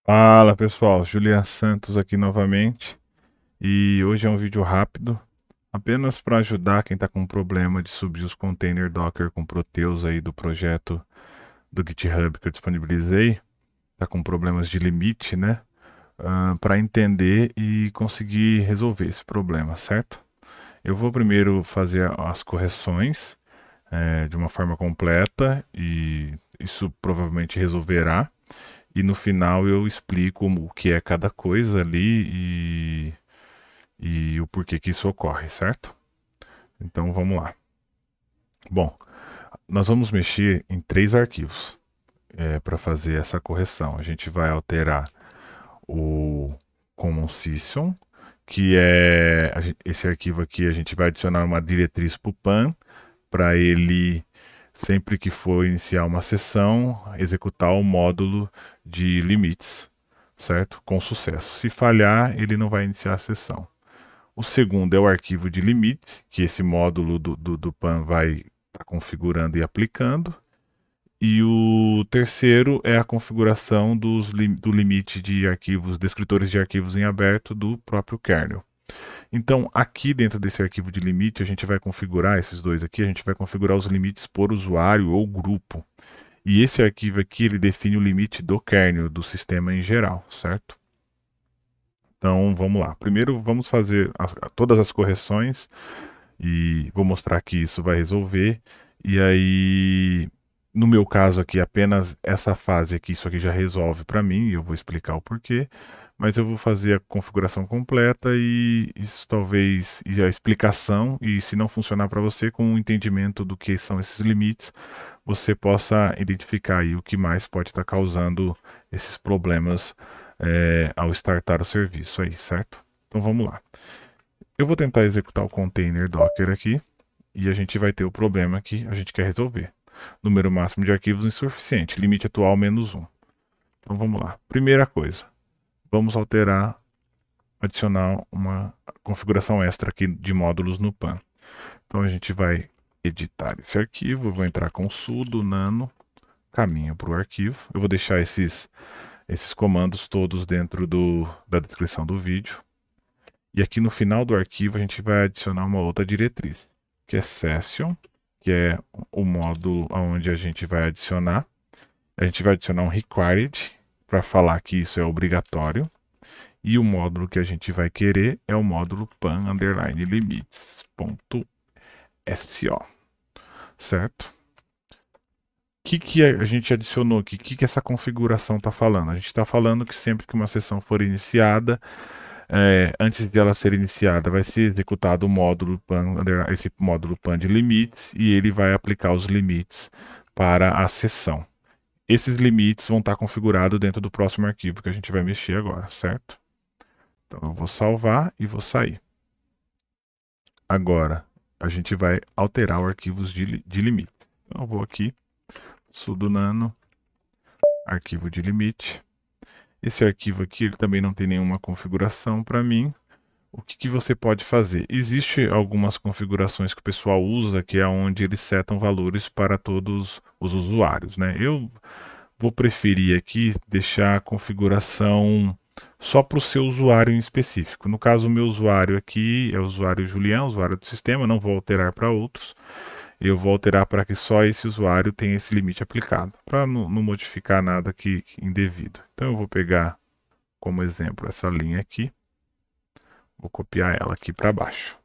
Fala pessoal, Julian Santos aqui novamente e hoje é um vídeo rápido, apenas para ajudar quem está com problema de subir os containers Docker com Proteus aí do projeto do GitHub que eu disponibilizei, está com problemas de limite, né? Para entender e conseguir resolver esse problema, certo? Eu vou primeiro fazer as correções de uma forma completa e isso provavelmente resolverá. E no final eu explico o que é cada coisa ali e o porquê que isso ocorre, certo? Então vamos lá. Bom, nós vamos mexer em três arquivos para fazer essa correção. A gente vai alterar o Common Syssion, que é esse arquivo aqui. A gente vai adicionar uma diretriz para o PAN para ele, sempre que for iniciar uma sessão, executar o módulo de limites, certo? Com sucesso. Se falhar, ele não vai iniciar a sessão. O segundo é o arquivo de limites, que esse módulo do PAN vai estar configurando e aplicando. E o terceiro é a configuração do limite de arquivos, descritores de arquivos em aberto do próprio kernel. Então, aqui dentro desse arquivo de limite, a gente vai configurar esses dois aqui, a gente vai configurar os limites por usuário ou grupo. E esse arquivo aqui, ele define o limite do kernel, do sistema em geral, certo? Então, vamos lá. Primeiro, vamos fazer todas as correções e vou mostrar que isso vai resolver. E aí, no meu caso aqui, apenas essa fase aqui, isso aqui já resolve para mim, e eu vou explicar o porquê. Mas eu vou fazer a configuração completa e isso talvez, e a explicação, e se não funcionar para você, com o entendimento do que são esses limites, você possa identificar aí o que mais pode estar causando esses problemas ao startar o serviço aí, certo? Então vamos lá. Eu vou tentar executar o container Docker aqui e a gente vai ter o problema que a gente quer resolver. Número máximo de arquivos insuficiente, limite atual -1. Então vamos lá. Primeira coisa, vamos adicionar uma configuração extra aqui de módulos no PAN. Então a gente vai editar esse arquivo, eu vou entrar com sudo nano, caminho para o arquivo. Eu vou deixar esses comandos todos dentro da descrição do vídeo. E aqui no final do arquivo a gente vai adicionar uma outra diretriz, que é session, que é o módulo onde a gente vai adicionar. A gente vai adicionar um required para falar que isso é obrigatório. E o módulo que a gente vai querer é o módulo pan_limits.so, certo? O que a gente adicionou aqui? O que essa configuração está falando? A gente está falando que sempre que uma sessão for iniciada, antes de ela ser iniciada, vai ser executado o módulo esse módulo pan de limites e ele vai aplicar os limites para a sessão. Esses limites vão estar configurados dentro do próximo arquivo que a gente vai mexer agora, certo? Então eu vou salvar e vou sair. Agora a gente vai alterar os arquivos de limite. Então eu vou aqui, sudo nano, arquivo de limite. Esse arquivo aqui ele também não tem nenhuma configuração para mim. O que você pode fazer? Existe algumas configurações que o pessoal usa, que é onde eles setam valores para todos os usuários, né? Eu vou preferir aqui deixar a configuração só para o seu usuário em específico. No caso, o meu usuário aqui é o usuário Julião, usuário do sistema, não vou alterar para outros. Eu vou alterar para que só esse usuário tenha esse limite aplicado, para não modificar nada que indevido. Então eu vou pegar como exemplo essa linha aqui. Vou copiar ela aqui para baixo.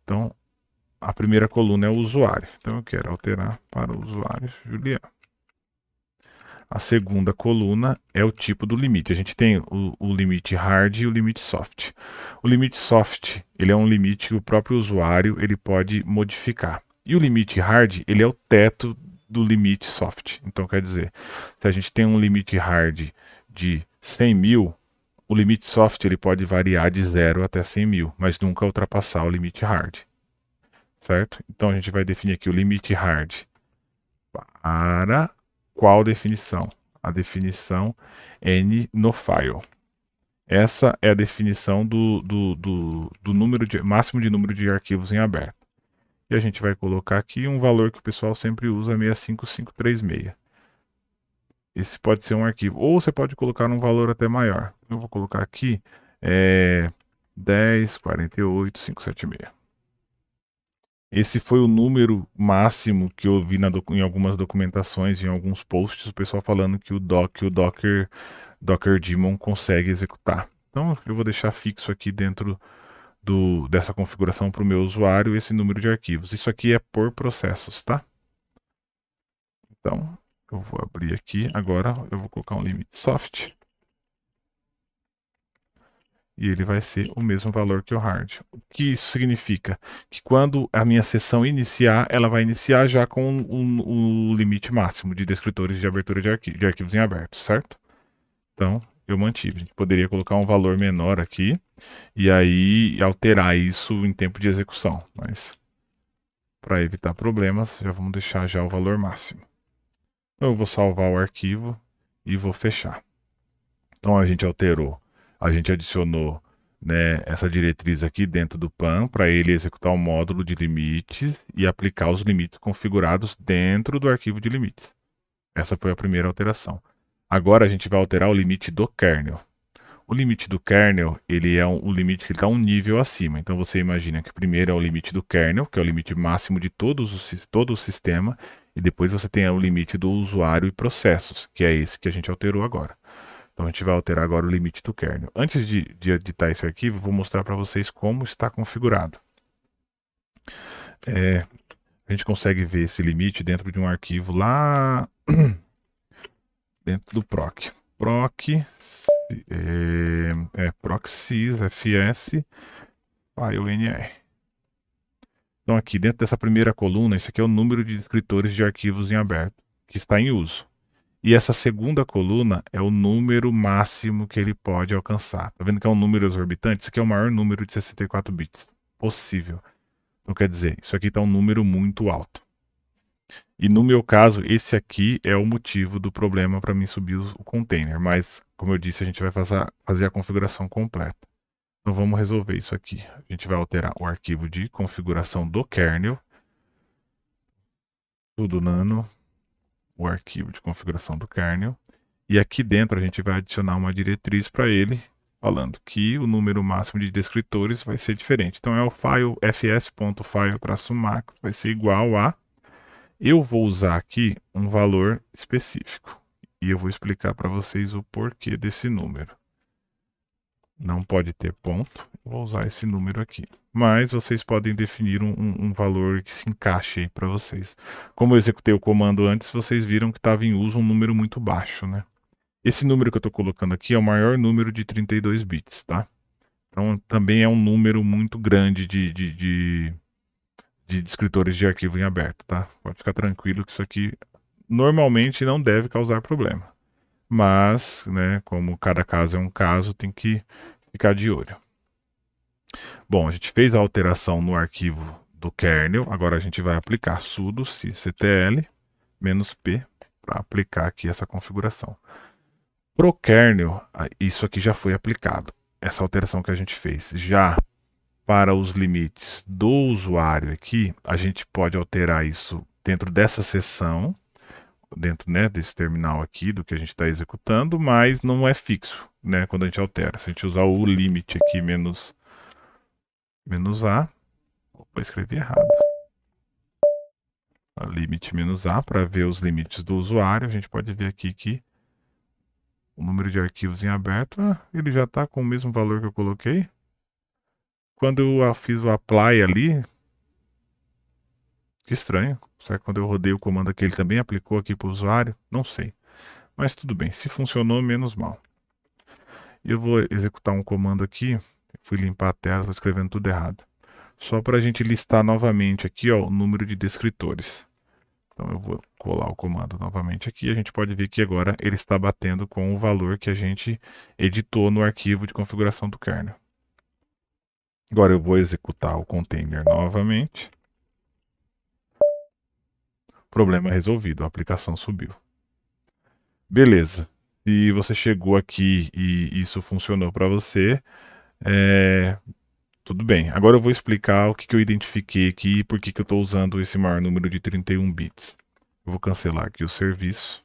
Então, a primeira coluna é o usuário. Então, eu quero alterar para o usuário Juliano. A segunda coluna é o tipo do limite. A gente tem o limite hard e o limite soft. O limite soft, ele é um limite que o próprio usuário ele pode modificar. E o limite hard, ele é o teto do limite soft. Então, quer dizer, se a gente tem um limite hard de 100 mil, o limite soft ele pode variar de 0 até 100 mil, mas nunca ultrapassar o limite hard, certo? Então a gente vai definir aqui o limite hard para qual definição? A definição n no file. Essa é a definição do máximo de número de arquivos em aberto. E a gente vai colocar aqui um valor que o pessoal sempre usa, 65536. esse pode ser um arquivo. Ou você pode colocar um valor até maior. Eu vou colocar aqui 10.48.576. Esse foi o número máximo que eu vi em algumas documentações, em alguns posts, o pessoal falando que o Docker Daemon consegue executar. Então eu vou deixar fixo aqui dentro dessa configuração para o meu usuário esse número de arquivos. Isso aqui é por processos, tá? Então eu vou abrir aqui. Agora eu vou colocar um limite soft. E ele vai ser o mesmo valor que o hard. O que isso significa? Que quando a minha sessão iniciar, ela vai iniciar já com o limite máximo de descritores de abertura de arquivos em aberto, certo? Então, eu mantive. A gente poderia colocar um valor menor aqui e aí alterar isso em tempo de execução. Mas, para evitar problemas, já vamos deixar já o valor máximo. Então, eu vou salvar o arquivo e vou fechar. Então, a gente alterou. A gente adicionou, né, essa diretriz aqui dentro do PAN para ele executar o módulo de limites e aplicar os limites configurados dentro do arquivo de limites. Essa foi a primeira alteração. Agora a gente vai alterar o limite do kernel. O limite do kernel, ele é o limite que está um nível acima. Então você imagina que primeiro é o limite do kernel, que é o limite máximo de todo o sistema, e depois você tem o limite do usuário e processos, que é esse que a gente alterou agora. Então a gente vai alterar agora o limite do kernel. Antes de editar esse arquivo, vou mostrar para vocês como está configurado. A gente consegue ver esse limite dentro de um arquivo lá dentro do proc. Procsys fs filenr. Então aqui dentro dessa primeira coluna, esse aqui é o número de descritores de arquivos em aberto que está em uso. E essa segunda coluna é o número máximo que ele pode alcançar. Tá vendo que é um número exorbitante? Isso aqui é o maior número de 64 bits possível. Então quer dizer, isso aqui está um número muito alto. E no meu caso, esse aqui é o motivo do problema para mim subir o container. Mas, como eu disse, a gente vai fazer a configuração completa. Então vamos resolver isso aqui. A gente vai alterar o arquivo de configuração do kernel. Tudo nano. O arquivo de configuração do kernel. E aqui dentro a gente vai adicionar uma diretriz para ele, falando que o número máximo de descritores vai ser diferente. Então é o file fs.file-max vai ser igual a... Eu vou usar aqui um valor específico. E eu vou explicar para vocês o porquê desse número. Não pode ter ponto. Eu vou usar esse número aqui. Mas vocês podem definir um valor que se encaixe aí para vocês. Como eu executei o comando antes, vocês viram que estava em uso um número muito baixo, né? Esse número que eu estou colocando aqui é o maior número de 32 bits, tá? Então também é um número muito grande de descritores de arquivo em aberto, tá? Pode ficar tranquilo que isso aqui normalmente não deve causar problema. Mas, né, como cada caso é um caso, tem que ficar de olho. Bom, a gente fez a alteração no arquivo do kernel, agora a gente vai aplicar sudo sysctl -p para aplicar aqui essa configuração. Pro kernel, isso aqui já foi aplicado, essa alteração que a gente fez. Já para os limites do usuário aqui, a gente pode alterar isso dentro dessa seção, dentro, né, desse terminal aqui, do que a gente está executando, mas não é fixo, né, quando a gente altera. Se a gente usar o limite aqui menos A, opa, escrevi errado. Limite menos A, para ver os limites do usuário, a gente pode ver aqui que o número de arquivos em aberto, ele já está com o mesmo valor que eu coloquei. Quando eu fiz o apply ali, que estranho. Será que quando eu rodei o comando aqui, ele também aplicou aqui para o usuário? Não sei. Mas tudo bem, se funcionou, menos mal. Eu vou executar um comando aqui. Fui limpar a tela, estou escrevendo tudo errado. Só para a gente listar novamente aqui, ó, o número de descritores. Então eu vou colar o comando novamente aqui. A gente pode ver que agora ele está batendo com o valor que a gente editou no arquivo de configuração do kernel. Agora eu vou executar o container novamente. Problema resolvido, a aplicação subiu. Beleza. Se você chegou aqui e isso funcionou para você, tudo bem. Agora eu vou explicar o que eu identifiquei aqui e por que eu estou usando esse maior número de 31 bits. Eu vou cancelar aqui o serviço.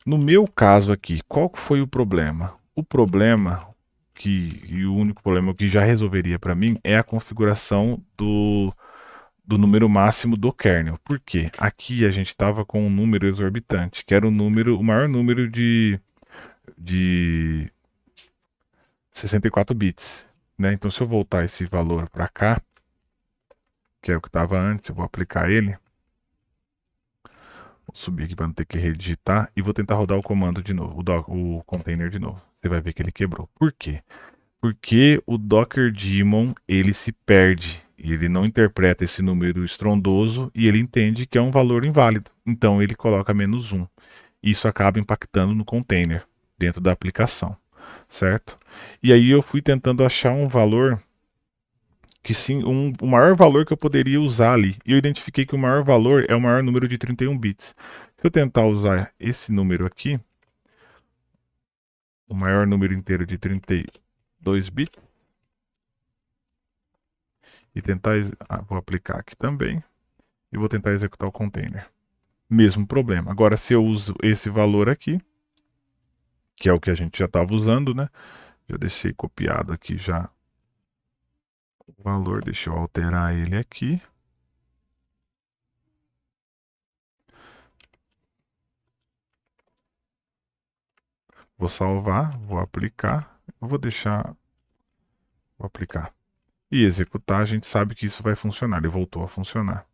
No meu caso aqui, qual que foi o problema? O problema e o único problema que já resolveria para mim é a configuração do número máximo do kernel. Por quê? Aqui a gente estava com um número exorbitante, que era o maior número de 64 bits. Né? Então, se eu voltar esse valor para cá, que é o que estava antes, eu vou aplicar ele. Vou subir aqui para não ter que redigitar e vou tentar rodar o comando de novo, o container de novo. Você vai ver que ele quebrou. Por quê? Porque o Docker Daemon ele se perde e ele não interpreta esse número estrondoso e ele entende que é um valor inválido. Então ele coloca -1. Isso acaba impactando no container dentro da aplicação, certo? E aí eu fui tentando achar um valor que sim, o maior valor que eu poderia usar ali. E eu identifiquei que o maior valor é o maior número de 31 bits. Se eu tentar usar esse número aqui, o maior número inteiro de 32 bits, e tentar, vou aplicar aqui também, e vou tentar executar o container. Mesmo problema. Agora, se eu uso esse valor aqui, que é o que a gente já estava usando, né? Já deixei copiado aqui já o valor, deixa eu alterar ele aqui. Vou salvar, vou aplicar, vou deixar, vou aplicar. E executar, a gente sabe que isso vai funcionar, ele voltou a funcionar.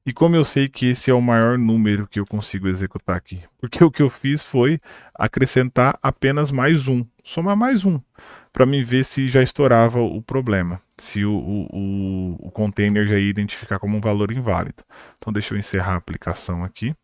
E como eu sei que esse é o maior número que eu consigo executar aqui? Porque o que eu fiz foi acrescentar apenas mais um, somar mais um, para me ver se já estourava o problema, se o container já ia identificar como um valor inválido. Então deixa eu encerrar a aplicação aqui.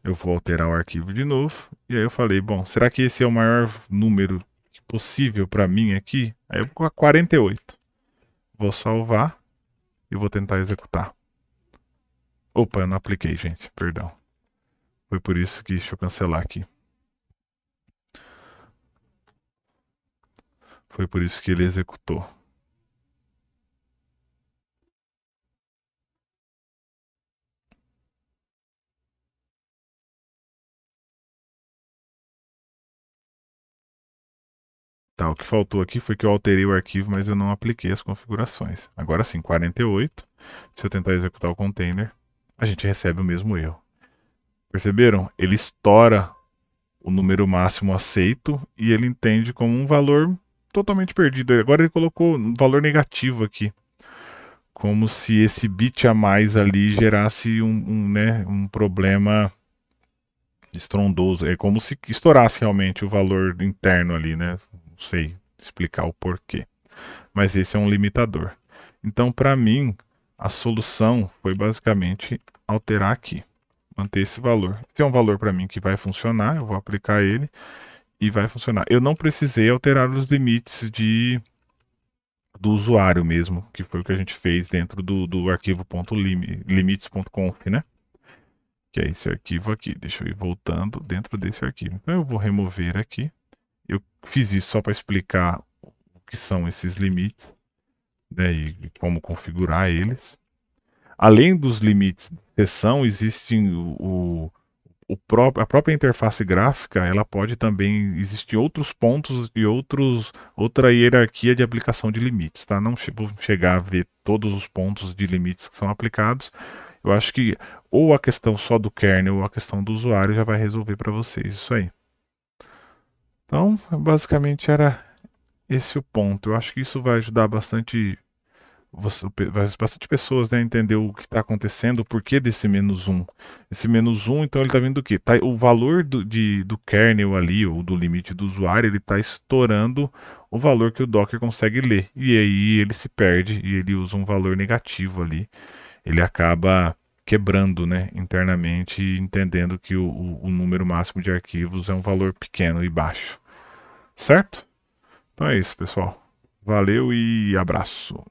Eu vou alterar o arquivo de novo. E aí eu falei, bom, será que esse é o maior número possível para mim aqui? Aí eu vou colocar 48. Vou salvar e vou tentar executar. Opa, eu não apliquei, gente, perdão. Foi por isso que deixa eu cancelar aqui. Foi por isso que ele executou. Tá, o que faltou aqui foi que eu alterei o arquivo, mas eu não apliquei as configurações. Agora sim, 48. Se eu tentar executar o container, a gente recebe o mesmo erro. Perceberam? Ele estoura o número máximo aceito e ele entende como um valor totalmente perdido. Agora ele colocou um valor negativo aqui. Como se esse bit a mais ali gerasse né, um problema estrondoso. É como se estourasse realmente o valor interno ali, né? Não sei explicar o porquê. Mas esse é um limitador. Então, para mim, a solução foi basicamente alterar aqui. Manter esse valor. Se é um valor para mim que vai funcionar, eu vou aplicar ele e vai funcionar. Eu não precisei alterar os limites do usuário mesmo, que foi o que a gente fez dentro do arquivo .limits.conf, né? Que é esse arquivo aqui. Deixa eu ir voltando dentro desse arquivo. Então eu vou remover aqui. Eu fiz isso só para explicar o que são esses limites, né, e como configurar eles. Além dos limites de seção, existem a própria interface gráfica, ela pode também existir outros pontos e outra hierarquia de aplicação de limites, tá? Não vou chegar a ver todos os pontos de limites que são aplicados. Eu acho que ou a questão só do kernel ou a questão do usuário já vai resolver para vocês isso aí. Então, basicamente era esse o ponto. Eu acho que isso vai ajudar bastante bastante pessoas, né, a entender o que está acontecendo, o porquê desse -1. Esse -1, então ele está vindo do quê? O valor do kernel ali, ou do limite do usuário, ele está estourando o valor que o Docker consegue ler. E aí ele se perde e ele usa um valor negativo ali. Ele acaba quebrando, né, internamente, entendendo que o número máximo de arquivos é um valor pequeno e baixo. Certo? Então é isso, pessoal. Valeu e abraço.